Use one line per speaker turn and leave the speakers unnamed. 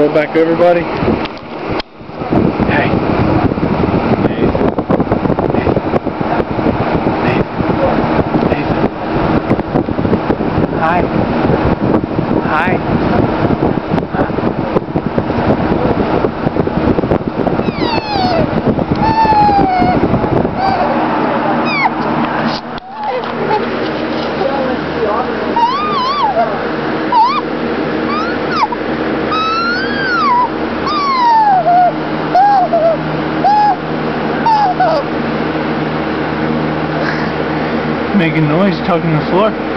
pull back over, buddy. Hey. Nathan. Nathan. Nathan. Hi. Hi. Making noise, tugging the floor.